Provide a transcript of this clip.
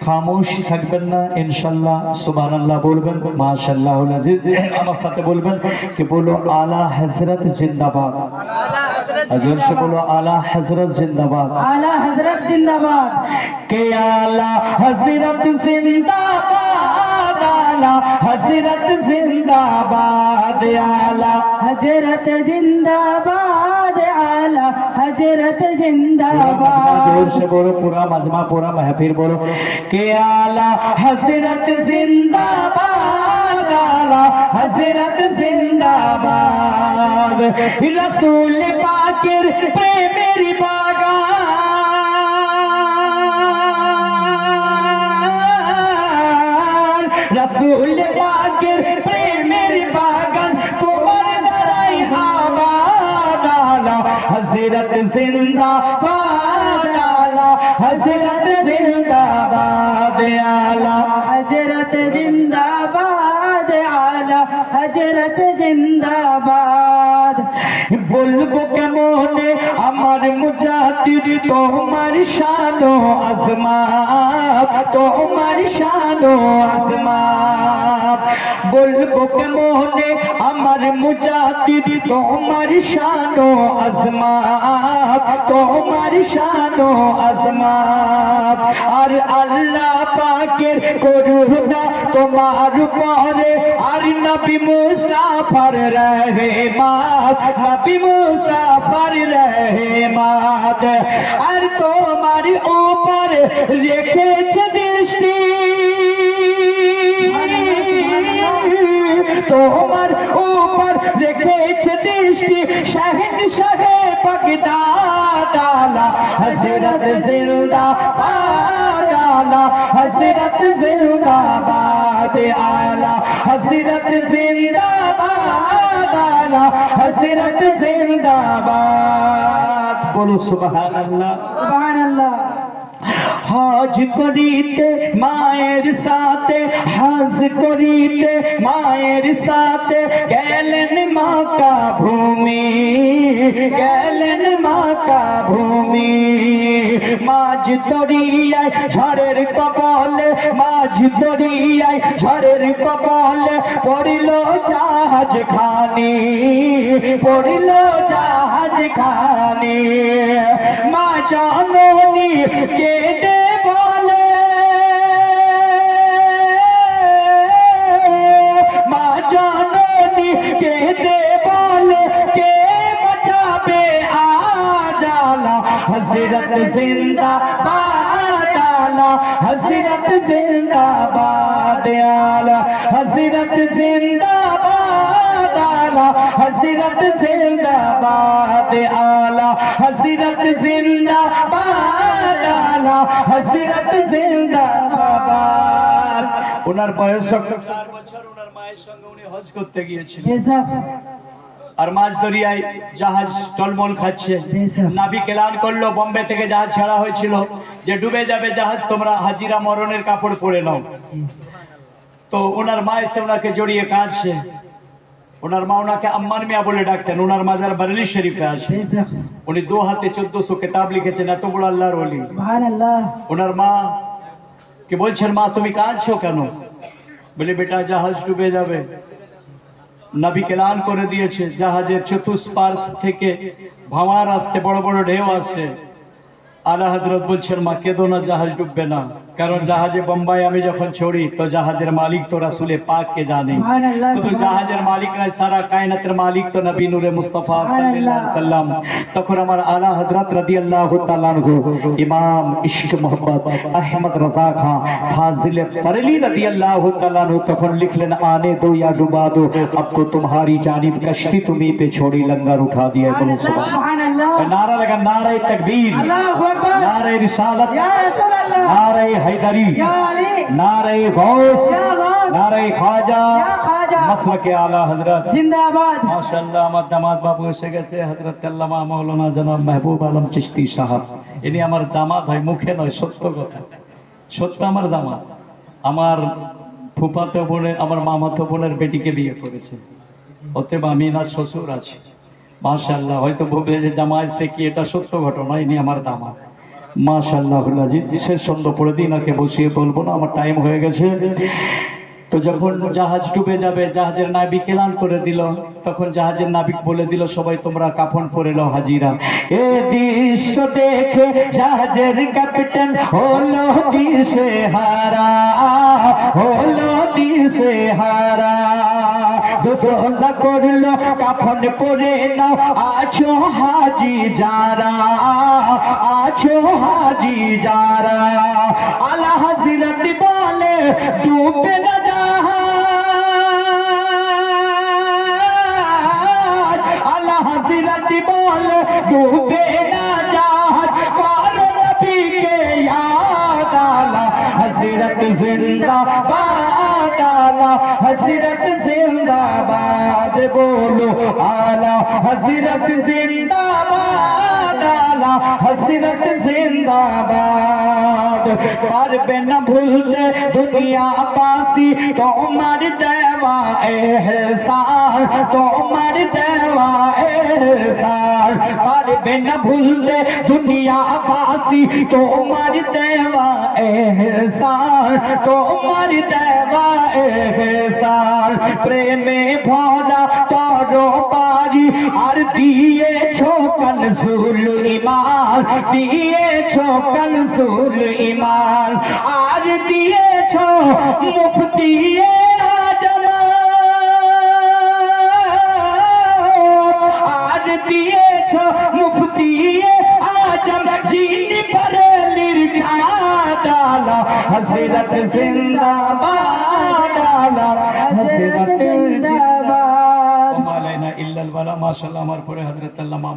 খামোশ থাকবেন না, ইনশাআল্লাহ সুবহানাল্লাহ বলবেন, মাশাআল্লাহ আমার সাথে বলবেন कि बोलो आला हजरत जिंदाबाद, अजर से बोलो आला हजरत जिंदाबाद, आला हजरत जिंदाबाद, के आला हजरत जिंदाबाद, आला हजरत जिंदाबाद, आला हजरत जिंदाबाद, आला हजरत जिंदाबाद। जोर से बोलो, पूरा मजमा पूरा महफिल बोलो के आला हजरत जिंदाबाद, आला हजरत जिंदाबाद, रसूल पाकेर प्रेमेर बागान, रसूल पाकेर प्रेमेर बागान तुम्हार द्वाराई आबाद, आला हजरत जिंदाबाद, आला हजरत जिंदाबाद, आला हजरत जिंदाबाद, आला हजरत जिंदाबाद। বলবো কেমনে আমার মুজাহিদ তোমার শানো আজমাত, তোমার শানো আজমাত, বলবো কেমনে আমার মুজাহিদ তোমার শানো আজমাত, তোমার শানো আজমাত, আর আল্লাহ পাকের করুণা তোমার উপরে, আর নবী মুস্তাফার রহমত, নবী মুস্তাফার রহমত, আর তোমার উপর রেখেছে দৃষ্টি, তোমার উপর রেখেছে দৃষ্টি শাহেনশাহ বাগদাদ, আলা হযরত জিন্দাবাদ, আলা হযরত জিন্দাবাদ, আলা হযরত জিন্দাবাদ, আলা হযরত জিন্দাবাদ। বলো সুবহানাল্লাহ, সুবহানাল্লাহ। হজ করিতে মায়ের সাথে, হজ করিতে মায়ের সাথে গেলেন মাকা ভূমি, গেলেন মাকা ভূমি, মাঝ দরিয়ায় ঝড়ের কবলে, মাঝ দরিয়ায় ঝড়ের কবলে পড়িল জাহাজ খানি, পড়িল জাহাজ খানি, মা জননী কেঁদে বলে, মা জননী কেঁদে বলে কে বাঁচাবে আজ, আলা হযরত জিন্দাবাদ, আলা হযরত জিন্দাবাদ, আলা হযরত জিন্দাবাদ, আলা হযরত জিন্দাবাদ, আলা হযরত জিন্দাবাদ, আলা হযরত জিন্দাবাদ। ওনার বয়স 4 বছর, ওনার মায়ের সঙ্গে উনি হজ করতে গিয়েছিলেন, আর মাঝ দরিয়ায় জাহাজ টলমল খাচ্ছে, নাবিক এলান করলো, বোম্বে থেকে জাহাজ ছাড়া হয়েছিল যে ডুবে যাবে জাহাজ, তোমরা হাজিরা মরণের কাপড় পরে নাও। তো ওনার মা এসে ওনাকে জড়িয়ে কাঁদছে, ওনার মা ওনাকে আম্মান মিয়া বলে ডাকতেন, ওনার মাজার বারেলি শরীফে আছে, উনি 2 হাতে 1400 কিতাব লিখেছেন, এত বড় আল্লাহর ওলি। সুবহানাল্লাহ। ওনার মা কে বলছেন, মা তুমি কাঁদছো কেন? বলে বেটা জাহাজ ডুবে যাবে, নবী এলান করে দিয়েছে, জাহাজের চতুষ্পার্শ থেকে ভামার আসছে, বড় বড় ঢেউ আসছে। আলা হযরত বলছেন, মা কেঁদো না, জাহাজ ডুববে না, কারণ জাহাজে বোম্বাই আমি যখন ছড়ি তো জাহাজের মালিক তো রাসূলে পাককে জানে, শুধু জাহাজের মালিক নয়, সারা কায়নাতের মালিক তো নবী নূরে মুস্তাফা সাল্লাল্লাহু আলাইহি সাল্লাম। তখন আমার আলা হযরত রাদিয়াল্লাহু তাআলা আনহু ইমাম ইশক মোহাম্মদ আহমদ রাজা খান ফাজিল বরেলি রাদিয়াল্লাহু তাআলা আনহু তখন লিখলেন, আনে দো ইয়া ডুবা দো আপকো तुम्हारी जानिब कश्ती तुम्ही पे छोड़ी, लंगर उठा दिया। सुबहानअल्लाह। नारा लगा, नारे तकबीर, अल्लाहु अकबर, नारे रिसालत, या रसूल अल्लाह, नारे हैदरी, या अली, नारे गौस, या गौस, नारे ख्वाजा, या ख्वाजा, मसलके आला हजरत जिंदाबाद। माशाअल्लाह। আমার দামাত বাবু এসে গেছে, হযরত আল্লামা মাওলানা জনাব মেহবুব আলম চিশতি সাহেব, ইনি আমার দামাত হয়, মুখে নয়, সত্য কথা, সত্য আমার দামাত। আমার ফুফাতো বোনের, আমার মামাতো বোনের বেটিকে বিয়ে করেছে, অতএব আমি না শ্বশুর আছে। মাশাআল্লাহ, হয়তো বলবে যে জামাই সে কি, এটা সত্য ঘটনা, ইনি আমার দামাত। মাশাআল্লাহ আজিজ শেষ ছন্দ পড়ে দিন, আগে বসিয়ে বলবো না, আমার টাইম হয়ে গেছে। তো যখন জাহাজ ডুবে যাবে, জাহাজের নাবিক এলান করে দিল, তখন জাহাজের নাবিক বলে দিল সবাই তোমরা কাফন পরে নাও হাজিরা। এ দৃশ্য দেখে জাহাজের ক্যাপ্টেন হলো দিশে হারা, হলো দিশে হারা। ঘোষণা করলো কাফন পরে নাও আছো হাজি যারা, আছো হাজি যারা। আলা হযরত বলে ডুবে না জাহাজ, আলা হযরত বলে ডুবে না জাহাজ, করো নবীকে ইয়াদ। আলা হযরত জিন্দাবাদ, আলা হযরত জিন্দাবাদ, बोलो आला हजरत जिंदाबाद, आला हजरत जिंदाबाद। पारबे न भूलते दुनिया पासी तोमार देवा एहसान, तोमार देवा एहसान। पारबे न भूलते दुनिया पासी तोमार देवा एहसान, तोमार देवा एहसान। प्रेमे भरा तारो पारी আর দিয়েছো কনজুল ইমান, দিয়েছো কনজুল ইমান। আর দিয়েছো মুফতি আজম, আর দিয়েছো মুফতি আজম যিনি বরেলির ছাদ। আলা হযরত জিন্দাবাদ, আলা হযরত জিন্দাবাদ। মাশাআল্লাহ আমার পরে হযরত আল্লামা